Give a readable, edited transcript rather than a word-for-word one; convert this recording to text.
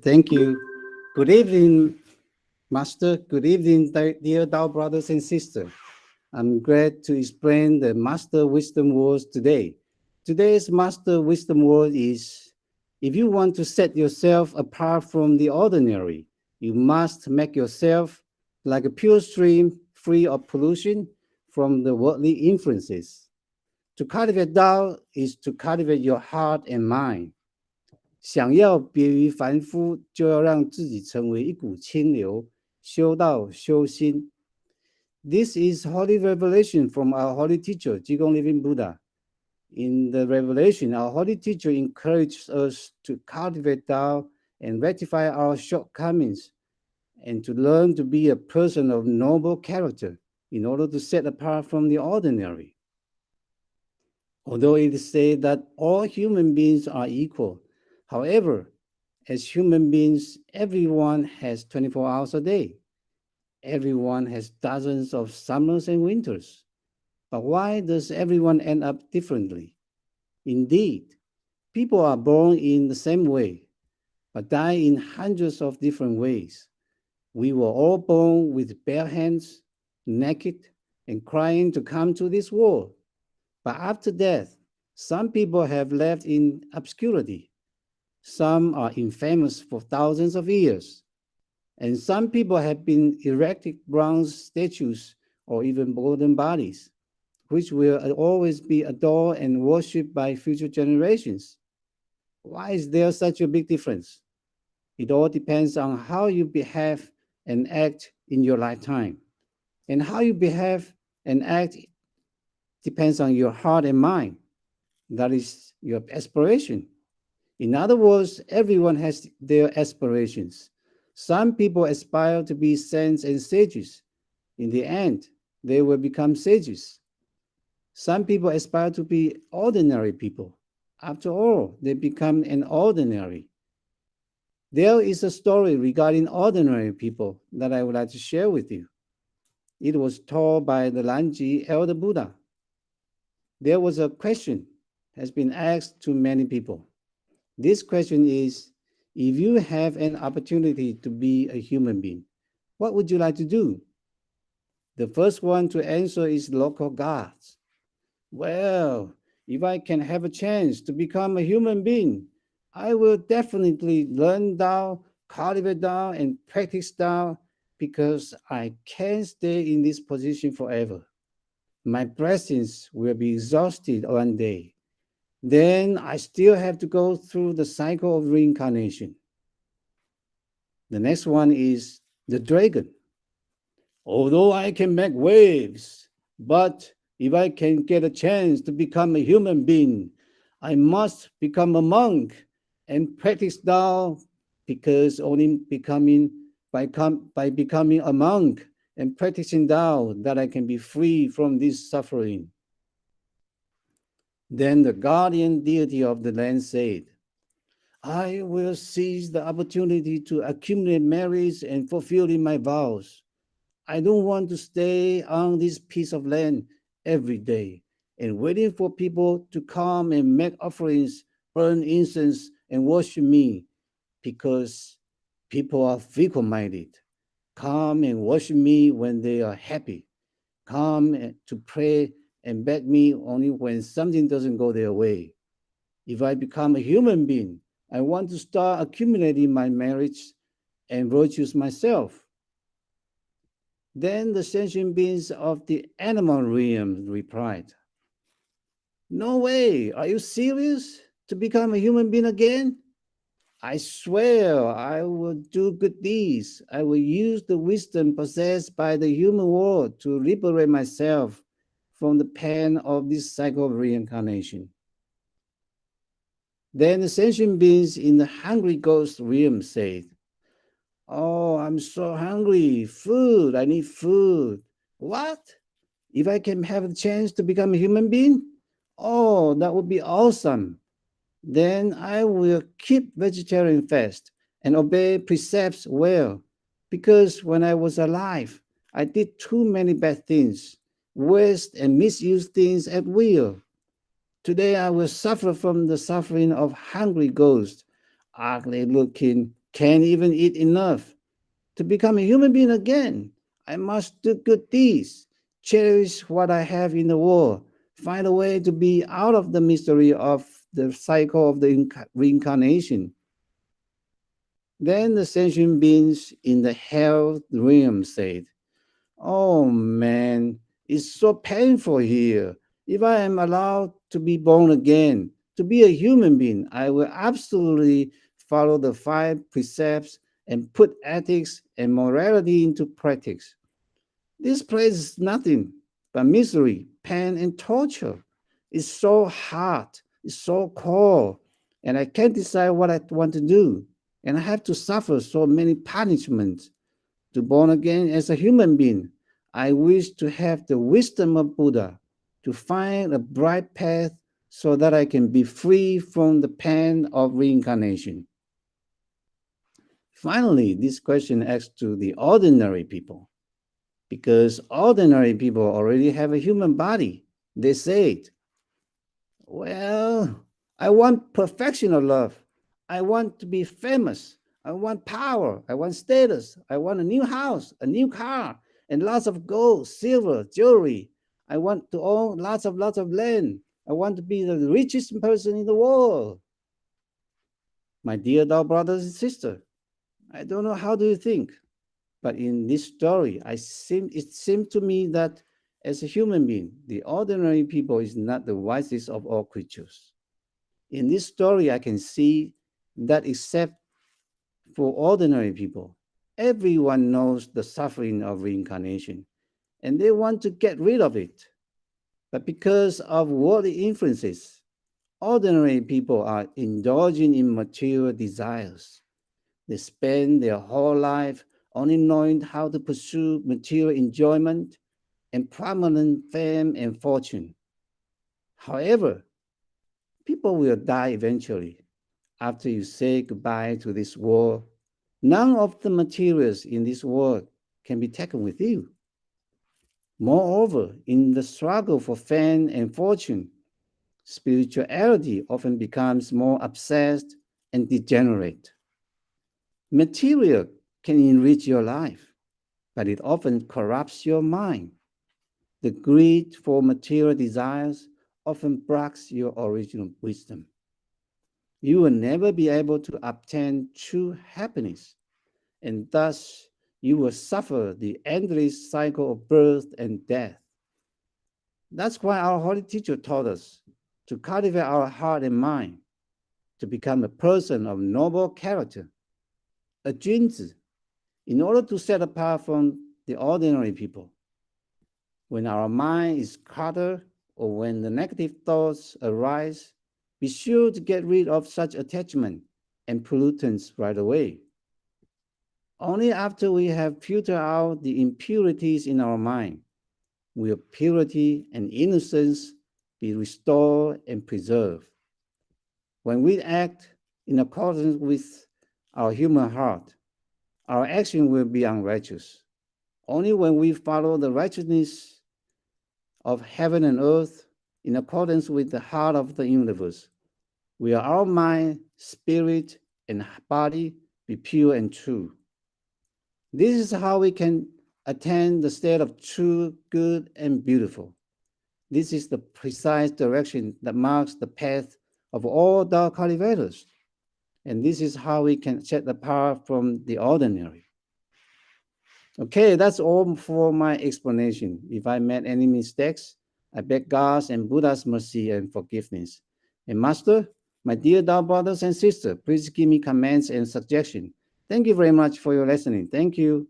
Thank you. Good evening, Master. Good evening, dear Tao brothers and sisters. I'm glad to explain the Master Wisdom Words today. Today's Master Wisdom Word is, if you want to set yourself apart from the ordinary, you must make yourself like a pure stream free of pollution from the worldly influences. To cultivate Tao is to cultivate your heart and mind. 想要别于凡夫，就要让自己成为一股清流，修道修心。This is holy revelation from our holy teacher, Jigong Living Buddha. In the revelation, our holy teacher encourages us to cultivate Tao and rectify our shortcomings, and to learn to be a person of noble character in order to set apart from the ordinary. Although it is said that all human beings are equal, however, as human beings, everyone has 24 hours a day. Everyone has dozens of summers and winters. But why does everyone end up differently? Indeed, people are born in the same way, but die in hundreds of different ways. We were all born with bare hands, naked, and crying to come to this world. But after death, some people have left in obscurity. Some are infamous for thousands of years. And some people have been erected bronze statues or even golden bodies, which will always be adored and worshipped by future generations. Why is there such a big difference? It all depends on how you behave and act in your lifetime. And how you behave and act depends on your heart and mind. That is your aspiration. In other words, everyone has their aspirations. Some people aspire to be saints and sages. In the end, they will become sages. Some people aspire to be ordinary people. After all, they become an ordinary. There is a story regarding ordinary people that I would like to share with you. It was told by the Lanji Elder Buddha. There was a question has been asked to many people. This question is, if you have an opportunity to be a human being, what would you like to do? The first one to answer is local gods. Well, if I can have a chance to become a human being, I will definitely learn Tao, cultivate Tao, and practice Tao, because I can't stay in this position forever. My blessings will be exhausted one day. Then I still have to go through the cycle of reincarnation. The next one is the dragon. Although I can make waves, but if I can get a chance to become a human being, I must become a monk and practice Tao, because only by becoming a monk and practicing Tao that I can be free from this suffering. Then the guardian deity of the land said, I will seize the opportunity to accumulate merits and fulfilling my vows. I don't want to stay on this piece of land every day and waiting for people to come and make offerings, burn incense, and worship me, because people are fickle-minded. Come and worship me when they are happy. Come to pray and beg me only when something doesn't go their way. If I become a human being, I want to start accumulating my merits and virtues myself. Then the sentient beings of the animal realm replied, No way, are you serious? To become a human being again? I swear I will do good deeds. I will use the wisdom possessed by the human world to liberate myself from the pain of this cycle of reincarnation. Then the sentient beings in the hungry ghost realm said, Oh, I'm so hungry. Food, I need food. What? If I can have a chance to become a human being? Oh, that would be awesome. Then I will keep vegetarian fast and obey precepts well, because when I was alive, I did too many bad things, waste and misuse things at will. Today I will suffer from the suffering of hungry ghosts, ugly looking, Can't even eat enough to become a human being again. I must do good deeds, cherish what I have in the world, find a way to be out of the mystery of the cycle of the reincarnation. Then the sentient beings in the hell realm said, "Oh man, it's so painful here. If I am allowed to be born again, to be a human being, I will absolutely follow the five precepts and put ethics and morality into practice. This place is nothing but misery, pain, and torture. It's so hard, it's so cold, and I can't decide what I want to do. And I have to suffer so many punishments. To born again as a human being, I wish to have the wisdom of Buddha, to find a bright path so that I can be free from the pain of reincarnation." Finally, this question asked to the ordinary people, because ordinary people already have a human body. They said, "Well, I want perfection of love. I want to be famous. I want power. I want status. I want a new house, a new car, and lots of gold, silver, jewelry. I want to own lots of land. I want to be the richest person in the world." My dear Dao brothers and sisters, I don't know how do you think, but in this story, it seemed to me that as a human being, the ordinary people is not the wisest of all creatures. In this story, I can see that except for ordinary people, everyone knows the suffering of reincarnation and they want to get rid of it. But because of worldly influences, ordinary people are indulging in material desires. They spend their whole life only knowing how to pursue material enjoyment and permanent fame and fortune. However, people will die eventually. After you say goodbye to this world, none of the materials in this world can be taken with you. Moreover, in the struggle for fame and fortune, spirituality often becomes more obsessed and degenerate. Material can enrich your life, but it often corrupts your mind. The greed for material desires often blocks your original wisdom. You will never be able to obtain true happiness, and thus you will suffer the endless cycle of birth and death. That's why our holy teacher taught us to cultivate our heart and mind, to become a person of noble character, a Junzi, in order to set apart from the ordinary people. When our mind is cluttered or when the negative thoughts arise, be sure to get rid of such attachment and pollutants right away. Only after we have filtered out the impurities in our mind will purity and innocence be restored and preserved. When we act in accordance with our human heart, our action will be unrighteous. Only when we follow the righteousness of heaven and earth in accordance with the heart of the universe, will our mind, spirit, and body be pure and true. This is how we can attain the state of true, good, and beautiful. This is the precise direction that marks the path of all Tao cultivators. And this is how we can set apart from the ordinary. Okay, that's all for my explanation. If I made any mistakes, I beg God's and Buddha's mercy and forgiveness. And Master, my dear Tao brothers and sisters, please give me comments and suggestions. Thank you very much for your listening. Thank you.